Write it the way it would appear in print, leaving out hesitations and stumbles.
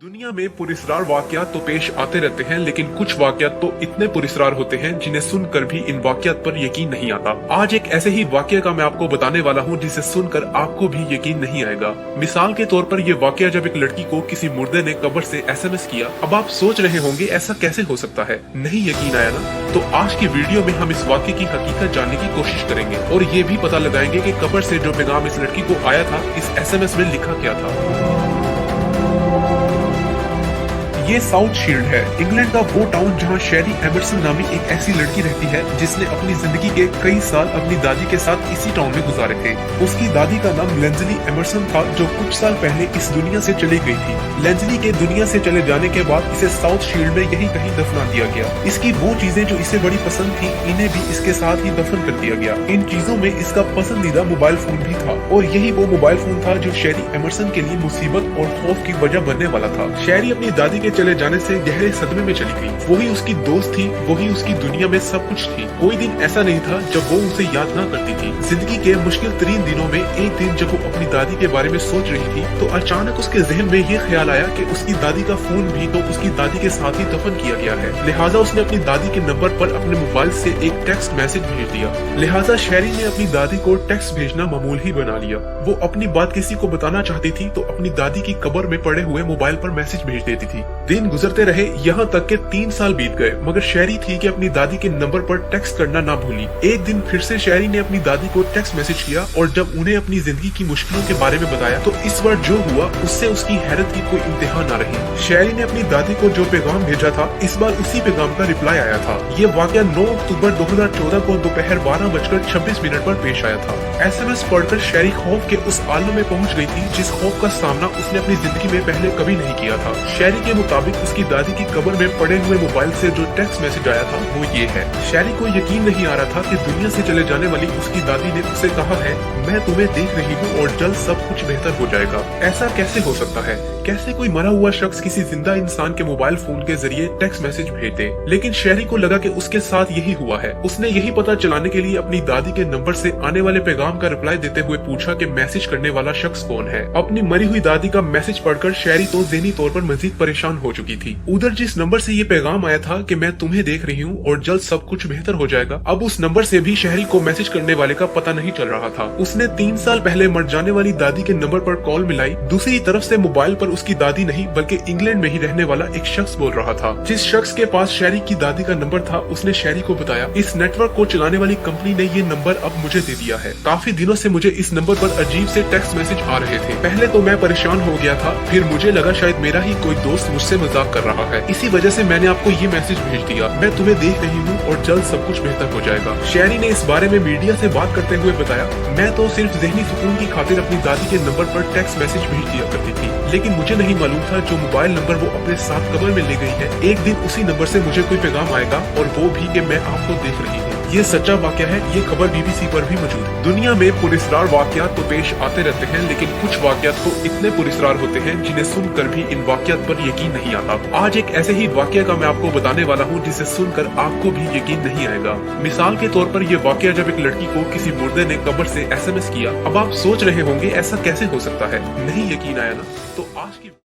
दुनिया में पुरस्कार वाकयात तो पेश आते रहते हैं, लेकिन कुछ वाकयात तो इतने पुरस्कार होते हैं जिन्हें सुनकर भी इन वाकयात पर यकीन नहीं आता। आज एक ऐसे ही वाकया का मैं आपको बताने वाला हूँ जिसे सुनकर आपको भी यकीन नहीं आएगा। मिसाल के तौर पर ये वाकया जब एक लड़की को किसी मुर्दे ने कब्र से SMS किया। अब आप सोच रहे होंगे ऐसा कैसे हो सकता है, नहीं यकीन आया ना? तो आज की वीडियो में हम इस वाकये की हकीकत जानने की कोशिश करेंगे और ये भी पता लगाएंगे कि कब्र से जो पैगाम इस लड़की को आया था, इस SMS में लिखा क्या था। ये साउथ शील्ड है, इंग्लैंड का वो टाउन जहाँ शेरी एमरसन नामी एक ऐसी लड़की रहती है जिसने अपनी जिंदगी के कई साल अपनी दादी के साथ इसी टाउन में गुजारे थे। उसकी दादी का नाम लेंजली एमरसन था, जो कुछ साल पहले इस दुनिया से चली गई थी। लेंजली के दुनिया से चले जाने के बाद इसे साउथ शील्ड में यही कहीं दफना दिया गया। इसकी वो चीजें जो इसे बड़ी पसंद थी, इन्हें भी इसके साथ ही दफन कर दिया गया। इन चीजों में इसका पसंदीदा मोबाइल फोन भी था और यही वो मोबाइल फोन था जो शेरी एमरसन के लिए मुसीबत और खौफ की वजह बनने वाला था। शेरी अपनी दादी के चले जाने से गहरे सदमे में चली गई। वही उसकी दोस्त थी, वही उसकी दुनिया में सब कुछ थी। कोई दिन ऐसा नहीं था जब वो उसे याद ना करती थी। जिंदगी के मुश्किल तरीन दिनों में एक दिन जब वो अपनी दादी के बारे में सोच रही थी, तो अचानक उसके जहन में ये ख्याल आया कि उसकी दादी का फोन भी तो उसकी दादी के साथ ही दफन किया गया है। लिहाजा उसने अपनी दादी के नंबर पर अपने मोबाइल से एक टेक्स्ट मैसेज भेज दिया। लिहाजा शेरी ने अपनी दादी को टेक्स्ट भेजना मामूल ही बना लिया। वो अपनी बात किसी को बताना चाहती थी तो अपनी दादी की कब्र में पड़े हुए मोबाइल पर मैसेज भेज देती थी। दिन गुजरते रहे, यहाँ तक के 3 साल बीत गए, मगर शेरी थी कि अपनी दादी के नंबर पर टेक्स्ट करना ना भूली। एक दिन फिर से शेरी ने अपनी दादी को टेक्स्ट मैसेज किया और जब उन्हें अपनी जिंदगी की मुश्किलों के बारे में बताया, तो इस बार जो हुआ उससे उसकी हैरत की कोई इंतहा ना रही। शेरी ने अपनी दादी को जो पैगाम भेजा था, इस बार उसी पैगाम का रिप्लाई आया था। ये वाकया 9 अक्टूबर 2014 को दोपहर 12:26 पर पेश आया था। SMS पढ़कर शेरी खौफ के उस आलम में पहुंच गई थी जिस खौफ का सामना उसने अपनी जिंदगी में पहले कभी नहीं किया था। शेरी के मुताबिक उसकी दादी की कब्र में पड़े हुए मोबाइल से जो टेक्स्ट मैसेज आया था वो ये है। शेरी को यकीन नहीं आ रहा था कि दुनिया से चले जाने वाली उसकी दादी ने उसे कहा है, मैं तुम्हें देख रही हूँ और जल्द सब कुछ बेहतर हो जाएगा। ऐसा कैसे हो सकता है? कैसे कोई मरा हुआ शख्स किसी जिंदा इंसान के मोबाइल फोन के जरिए टेक्स्ट मैसेज भेज दे? लेकिन शेरी को लगा कि उसके साथ यही हुआ है। उसने यही पता चलाने के लिए अपनी दादी के नंबर से आने वाले पैगाम का रिप्लाई देते हुए पूछा कि मैसेज करने वाला शख्स कौन है। अपनी मरी हुई दादी का मैसेज पढ़कर शेरी तो ज़हनी तौर पर मजीद परेशान हो चुकी थी। उधर जिस नंबर से ये पैगाम आया था कि मैं तुम्हें देख रही हूँ और जल्द सब कुछ बेहतर हो जाएगा, अब उस नंबर से भी शेरी को मैसेज करने वाले का पता नहीं चल रहा था। उसने 3 साल पहले मर जाने वाली दादी के नंबर पर कॉल मिलाई। दूसरी तरफ से मोबाइल पर उसकी दादी नहीं बल्कि इंग्लैंड में ही रहने वाला एक शख्स बोल रहा था। जिस शख्स के पास शेरी की दादी का नंबर था, उसने शेरी को बताया, इस नेटवर्क को चलाने वाली कंपनी ने ये नंबर अब मुझे दे दिया है। काफी दिनों से मुझे इस नंबर पर अजीब से टेक्स्ट मैसेज आ रहे थे। पहले तो मैं परेशान हो गया था, फिर मुझे लगा शायद मेरा ही कोई दोस्त मुझसे मजाक कर रहा है। इसी वजह से मैंने आपको ये मैसेज भेज दिया। मैं तुम्हें देख रही हूँ और जल्द सब कुछ बेहतर हो जाएगा। शेरी ने इस बारे में मीडिया से बात करते हुए बताया, मैं तो सिर्फ ज़हनी सुकून की खातिर अपनी दादी के नंबर पर टेक्स्ट मैसेज भेज दिया करती थी, लेकिन मुझे नहीं मालूम था जो मोबाइल नंबर वो अपने साथ कब्र में ले गई है, एक दिन उसी नंबर से मुझे कोई पैगाम आएगा और वो भी कि मैं आपको देख रही हूँ। ये सच्चा वाकया है। ये खबर BBC पर भी मौजूद है। दुनिया में पुरस्कार वाकयात तो पेश आते रहते हैं, लेकिन कुछ वाकयात तो इतने पुरस्कार होते हैं जिन्हें सुनकर भी इन वाकयात पर यकीन नहीं आता। आज एक ऐसे ही वाकया का मैं आपको बताने वाला हूँ जिसे सुनकर आपको भी यकीन नहीं आएगा। मिसाल के तौर पर यह वाकया जब एक लड़की को किसी मुर्दे ने कब्र से SMS किया। अब आप सोच रहे होंगे ऐसा कैसे हो सकता है, नहीं यकीन आया ना? तो आज की